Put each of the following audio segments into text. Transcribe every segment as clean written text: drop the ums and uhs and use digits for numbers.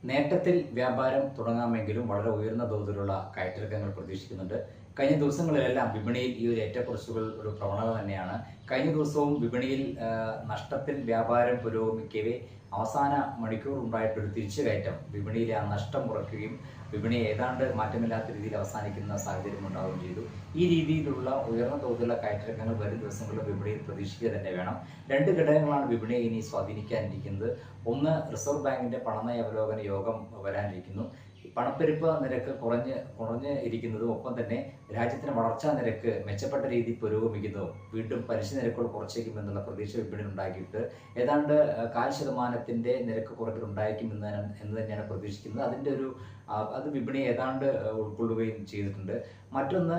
നേട്ടത്തിൽ വ്യാപാരം തുടങ്ങാമെങ്കിലും വളരെ ഉയർന്ന തോതിലുള്ള കയറ്റിറക്കങ്ങൾ പ്രതീക്ഷിക്കുന്നുണ്ട്. കഴിഞ്ഞ ദിവസങ്ങളിലെല്ലാം വിപണിയിൽ ഈ ഒരു ഏറ്റക്കുറച്ചുകൾ ഒരു പ്രവണത തന്നെയാണ്. കഴിഞ്ഞ ദിവസവും വിപണിയിൽ നഷ്ടത്തിൽ വ്യാപാരം പുരോഗമിക്കവേ അവസാന മണിക്കൂർ ഉണ്ടായിട്ടൊരു തിരിച്ചുകയറ്റം വിപണിയിലെ ആ നഷ്ടം കുറയ്ക്കുകയും വിപണിയെ ഏതാണ്ട് മാറ്റമില്ലാത്ത രീതിയിൽ അവസാനിക്കുന്ന സാഹചര്യം ഉണ്ടാവുകയും ചെയ്തു. ഈ രീതിയിലുള്ള ഉയർന്ന തോതിലുള്ള കയറ്റിറക്കങ്ങൾ വരും ദിവസങ്ങളിൽ വിപണിയിൽ പ്രതീക്ഷിക്കുക തന്നെ വേണം. രണ്ട് ഘടകങ്ങളാണ് വിപണിയെ ഇനി സ്വാധീനിക്കാനിരിക്കുന്നത്. ഒന്ന്, റിസർവ് ബാങ്കിന്റെ പണനയ അവലോകന യോഗം വരാനിരിക്കുന്നു. പണപ്പെരുപ്പ നിരക്ക് കുറഞ്ഞ് ഇരിക്കുന്നതും ഒപ്പം തന്നെ രാജ്യത്തിന്റെ വളർച്ചാ നിരക്ക് മെച്ചപ്പെട്ട രീതിയിൽ പുരോഗമിക്കുന്നതും വീണ്ടും പലിശ നിരക്കുകൾ കുറച്ചേക്കുമെന്നുള്ള പ്രതീക്ഷ വിപണിയിൽ ഉണ്ടാക്കിയിട്ട് ഏതാണ്ട് 0.5% നിരക്ക് കുറയ്ക്കൽ ഉണ്ടായിരിക്കുമെന്ന് തന്നെയാണ് പ്രതീക്ഷിക്കുന്നത്. അതിൻ്റെ അത് വിപണിയെ ഏതാണ്ട് ഉൾക്കൊള്ളുകയും ചെയ്തിട്ടുണ്ട്. മറ്റൊന്ന്,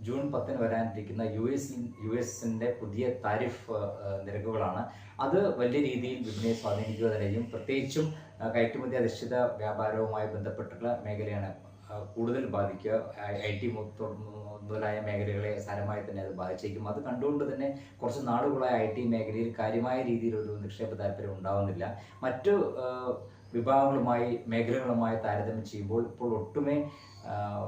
ജൂൺ 10 വരാനിരിക്കുന്ന യു എസിന്റെ പുതിയ താരിഫ് നിരക്കുകളാണ്. അത് വലിയ രീതിയിൽ വിപണിയെ സ്വാധീനിക്കുക തന്നെയും പ്രത്യേകിച്ചും കയറ്റുമതി അധിഷ്ഠിത വ്യാപാരവുമായി ബന്ധപ്പെട്ടുള്ള മേഖലയാണ് കൂടുതൽ ബാധിക്കുക. IT മുതലായ മേഖലകളെ സാരമായി തന്നെ അത് ബാധിച്ചേക്കും. അത് കണ്ടുകൊണ്ട് തന്നെ കുറച്ച് നാളുകളായി IT മേഖലയിൽ കാര്യമായ രീതിയിലൊരു നിക്ഷേപ താല്പര്യം ഉണ്ടാവുന്നില്ല. മറ്റു മേഖലകളുമായി താരതമ്യം ചെയ്യുമ്പോൾ ഇപ്പോൾ ഒട്ടുമേ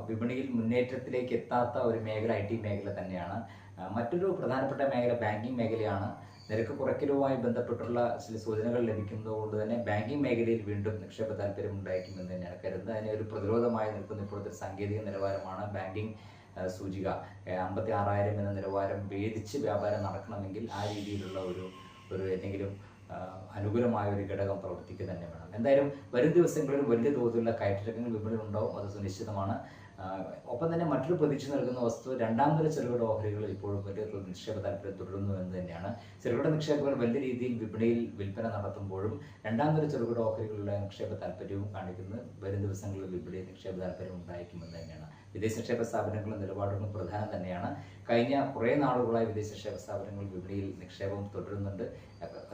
വിപണിയിൽ മുന്നേറ്റത്തിലേക്ക് എത്താത്ത ഒരു മേഖല IT മേഖല തന്നെയാണ്. മറ്റൊരു പ്രധാനപ്പെട്ട മേഖല ബാങ്കിങ് മേഖലയാണ്. നിരക്ക് കുറയ്ക്കലുമായി ബന്ധപ്പെട്ടുള്ള ചില സൂചനകൾ ലഭിക്കുന്നതുകൊണ്ട് തന്നെ ബാങ്കിങ് മേഖലയിൽ വീണ്ടും നിക്ഷേപ താല്പര്യം ഉണ്ടായിരിക്കുമെന്ന് തന്നെയാണ് കരുതുന്നത്. അതിന് ഒരു പ്രതിരോധമായി നിൽക്കുന്ന ഇപ്പോഴത്തെ സാങ്കേതിക നിലവാരമാണ്. ബാങ്കിങ് സൂചിക 56,000 എന്ന നിലവാരം ഭേദിച്ച് വ്യാപാരം നടക്കണമെങ്കിൽ ആ രീതിയിലുള്ള ഒരു എന്തെങ്കിലും അനുകൂലമായ ഒരു ഘടകം പ്രവർത്തിക്കുക തന്നെ വേണം. എന്തായാലും വരും ദിവസങ്ങളിൽ വലിയ തോതിലുള്ള കയറ്റിറക്കങ്ങൾ വിപണിയിൽ ഉണ്ടാവും, അത് സുനിശ്ചിതമാണ്. ഒപ്പം തന്നെ മറ്റൊരു പ്രതീക്ഷ നൽകുന്ന വസ്തു, രണ്ടാം നിര ചെറുകിട ഓഹരികൾ ഇപ്പോഴും വലിയ നിക്ഷേപ താല്പര്യം തുടരുന്നു എന്ന് തന്നെയാണ്. ചെറുകിട നിക്ഷേപകർ വലിയ രീതിയിൽ വിപണിയിൽ വിൽപ്പന നടത്തുമ്പോഴും രണ്ടാം നിര ചെറുകിട ഓഹരികളുടെ നിക്ഷേപ താല്പര്യവും കാണിക്കുന്നത് വരും ദിവസങ്ങളിൽ വിപണിയിൽ നിക്ഷേപ താല്പര്യം ഉണ്ടായിരിക്കുമെന്ന് തന്നെയാണ്. വിദേശ നിക്ഷേപ സ്ഥാപനങ്ങളുടെ നിലപാടുകളും പ്രധാനം തന്നെയാണ്. കഴിഞ്ഞ കുറേ നാളുകളായി വിദേശ നിക്ഷേപ സ്ഥാപനങ്ങൾ വിപണിയിൽ നിക്ഷേപം തുടരുന്നുണ്ട്.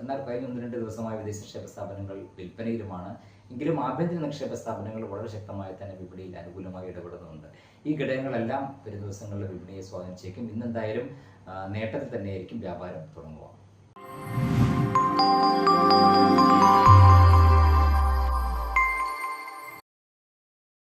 എന്നാൽ കഴിഞ്ഞ 1-2 ദിവസമായി വിദേശ നിക്ഷേപ സ്ഥാപനങ്ങൾ വിൽപ്പനയിലുമാണ്. എങ്കിലും ആഭ്യന്തര നിക്ഷേപ സ്ഥാപനങ്ങൾ വളരെ ശക്തമായി തന്നെ വിപണിയിൽ അനുകൂലമായി ഇടപെടുന്നുണ്ട്. ഈ ഘടകങ്ങളെല്ലാം വരും ദിവസങ്ങളിൽ വിപണിയെ സ്വാധീനിച്ചേക്കും. ഇന്നെന്തായാലും നേട്ടത്തിൽ തന്നെയായിരിക്കും വ്യാപാരം തുടങ്ങുക.